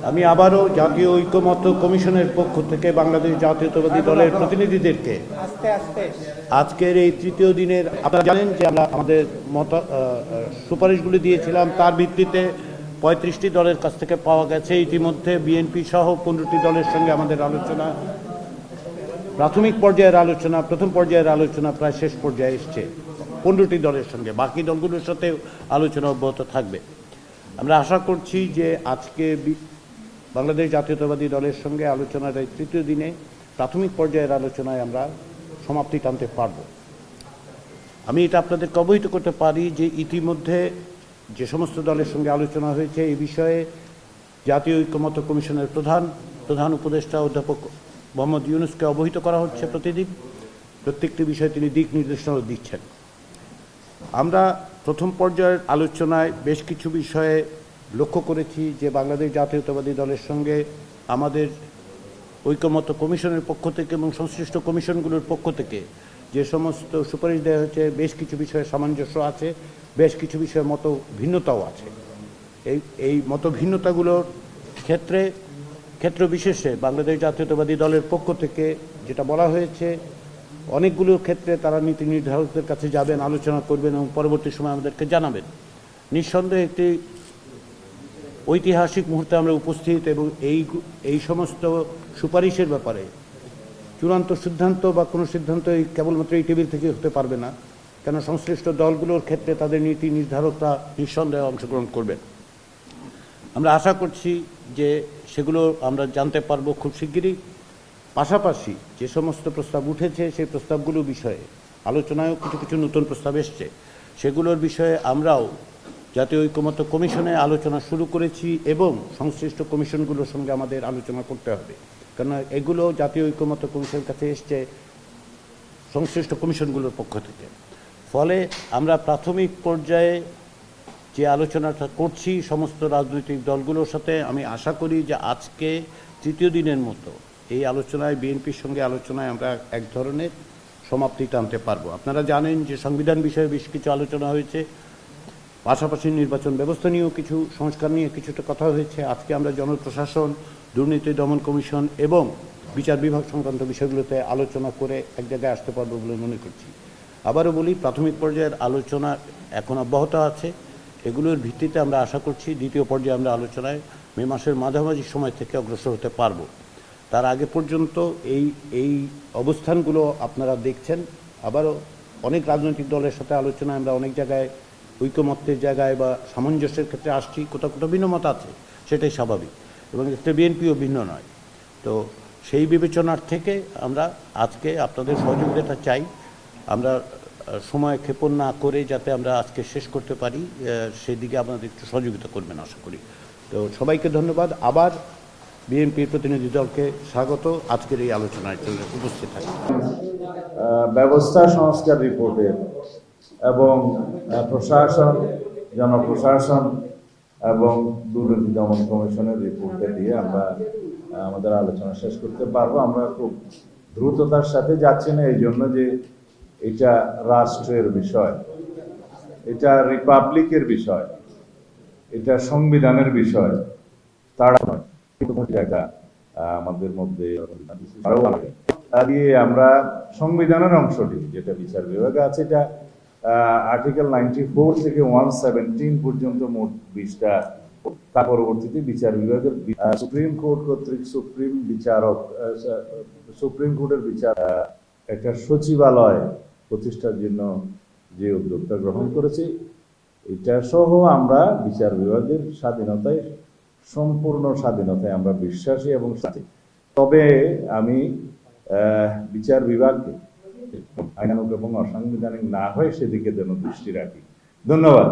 আমি আবারও জাতীয় ঐক্যমত্য কমিশনের পক্ষ থেকে বাংলাদেশ জাতীয়তাবাদী দলের প্রতিনিধিদেরকে আজকের এই তৃতীয় দিনের, আপনারা জানেন যে আমরা আমাদের সুপারিশগুলি দিয়েছিলাম, তার ভিত্তিতে 35টি দলের কাছ থেকে পাওয়া গেছে। ইতিমধ্যে বিএনপি সহ 15টি দলের সঙ্গে আমাদের আলোচনা, প্রাথমিক পর্যায়ের আলোচনা, প্রথম পর্যায়ের আলোচনা প্রায় শেষ পর্যায়ে এসছে 15টি দলের সঙ্গে। বাকি দলগুলোর সাথে আলোচনা অব্যাহত থাকবে। আমরা আশা করছি যে আজকে বাংলাদেশ জাতীয়তাবাদী দলের সঙ্গে আলোচনার এই তৃতীয় দিনে প্রাথমিক পর্যায়ের আলোচনায় আমরা সমাপ্তি টানতে পারব। আমি এটা আপনাদেরকে অবহিত করতে পারি যে ইতিমধ্যে যে সমস্ত দলের সঙ্গে আলোচনা হয়েছে এই বিষয়ে জাতীয় ঐক্যমত্য কমিশনের প্রধান উপদেষ্টা অধ্যাপক মোহাম্মদ ইউনূসকে অবহিত করা হচ্ছে। প্রতিদিন প্রত্যেকটি বিষয়ে তিনি দিক নির্দেশনা দিচ্ছেন। আমরা প্রথম পর্যায়ের আলোচনায় বেশ কিছু বিষয়ে লক্ষ্য করেছি যে বাংলাদেশ জাতীয়তাবাদী দলের সঙ্গে আমাদের ঐক্যমত্য কমিশনের পক্ষ থেকে এবং সংশ্লিষ্ট কমিশনগুলোর পক্ষ থেকে যে সমস্ত সুপারিশ দেওয়া হয়েছে, বেশ কিছু বিষয়ে সামঞ্জস্য আছে, বেশ কিছু বিষয়ে মত ভিন্নতাও আছে। এই মত ভিন্নতাগুলোর ক্ষেত্র বিশেষে বাংলাদেশ জাতীয়তাবাদী দলের পক্ষ থেকে যেটা বলা হয়েছে, অনেকগুলো ক্ষেত্রে তারা নীতি নির্ধারকদের কাছে যাবেন, আলোচনা করবেন এবং পরবর্তী সময় আমাদেরকে জানাবেন। নিঃসন্দেহে একটি ঐতিহাসিক মুহূর্তে আমরা উপস্থিত এবং এই সমস্ত সুপারিশের ব্যাপারে চূড়ান্ত সিদ্ধান্ত বা কোনো সিদ্ধান্ত কেবলমাত্র এই টেবিল থেকে হতে পারবে না, কেন সংশ্লিষ্ট দলগুলোর ক্ষেত্রে তাদের নীতি নির্ধারকরা নিঃসন্দেহে অংশগ্রহণ করবেন। আমরা আশা করছি যে সেগুলো আমরা জানতে পারবো খুব শিগগিরই। পাশাপাশি যে সমস্ত প্রস্তাব উঠেছে সেই প্রস্তাবগুলো বিষয়ে আলোচনায়ও কিছু নতুন প্রস্তাব এসছে, সেগুলোর বিষয়ে আমরাও জাতীয় ঐক্যমত্য কমিশনে আলোচনা শুরু করেছি এবং সংশ্লিষ্ট কমিশনগুলোর সঙ্গে আমাদের আলোচনা করতে হবে, কেননা এগুলো জাতীয় ঐক্যমত্য কমিশনের কাছে এসছে সংশ্লিষ্ট কমিশনগুলোর পক্ষ থেকে। ফলে আমরা প্রাথমিক পর্যায়ে যে আলোচনাটা করছি সমস্ত রাজনৈতিক দলগুলোর সাথে, আমি আশা করি যে আজকে তৃতীয় দিনের মতো এই আলোচনায় বিএনপির সঙ্গে আলোচনায় আমরা এক ধরনের সমাপ্তি টানতে পারবো। আপনারা জানেন যে সংবিধান বিষয়ে বেশ কিছু আলোচনা হয়েছে, পাশাপাশি নির্বাচন ব্যবস্থা নিয়েও কিছু সংস্কার নিয়ে কিছুটা কথা হয়েছে। আজকে আমরা জনপ্রশাসন, দুর্নীতি দমন কমিশন এবং বিচার বিভাগ সংক্রান্ত বিষয়গুলোতে আলোচনা করে এক জায়গায় আসতে পারবো বলে মনে করছি। আবারও বলি, প্রাথমিক পর্যায়ের আলোচনা এখন অব্যাহত আছে। এগুলোর ভিত্তিতে আমরা আশা করছি দ্বিতীয় পর্যায়ে আমরা আলোচনায় মে মাসের মাঝামাঝি সময় থেকে অগ্রসর হতে পারবো। তার আগে পর্যন্ত এই অবস্থানগুলো আপনারা দেখছেন। আবারও অনেক রাজনৈতিক দলের সাথে আলোচনায় আমরা অনেক জায়গায় ঐকমত্যের জায়গায় বা সামঞ্জস্যের ক্ষেত্রে আসছি, কোথাও ভিন্নমত আছে, সেটাই স্বাভাবিক, এবং এতে বিএনপিও ভিন্ন নয়। তো সেই বিবেচনার থেকে আমরা আজকে আপনাদের সহযোগিতা চাই। আমরা সময় ক্ষেপণ না করে যাতে আমরা আজকে শেষ করতে পারি সেই দিকে আপনাদের একটু সহযোগিতা করবেন আশা করি। তো সবাইকে ধন্যবাদ। আবার বিএনপির প্রতিনিধি দলকে স্বাগত আজকের এই আলোচনায় উপস্থিত থাকি। ব্যবস্থা সংস্কার রিপোর্টের এবং প্রশাসন, জনপ্রশাসন এবং দুর্নীতি দমন কমিশনের রিপোর্টে দিয়ে আমরা আমাদের আলোচনা শেষ করতে পারবো। আমরা খুব দ্রুততার সাথে যাচ্ছি না, এই জন্য যে এটা রাষ্ট্রের বিষয়, এটা রিপাবলিকের বিষয়, এটা সংবিধানের বিষয়, তারা নয়। জায়গা আমাদের মধ্যে দিয়ে আমরা সংবিধানের অংশটি যেটা বিচার বিভাগে আছে, এটা আর্টিকেল 94 থেকে 117 পর্যন্ত মোট 20টা। তার পরবর্তীতে বিচার বিভাগের সুপ্রিম কোর্ট কর্তৃক সুপ্রিম কোর্টের বিচার একটা সচিবালয় প্রতিষ্ঠার জন্য যে উদ্যোগটা গ্রহণ করেছে, এটা সহ আমরা বিচার বিভাগের স্বাধীনতায়, সম্পূর্ণ স্বাধীনতায় আমরা বিশ্বাসী এবং সাথী। তবে আমি বিচার বিভাগকে আইনানুগ এবং অসাংবিধানিক না হয় সেদিকে যেন দৃষ্টি রাখি। ধন্যবাদ।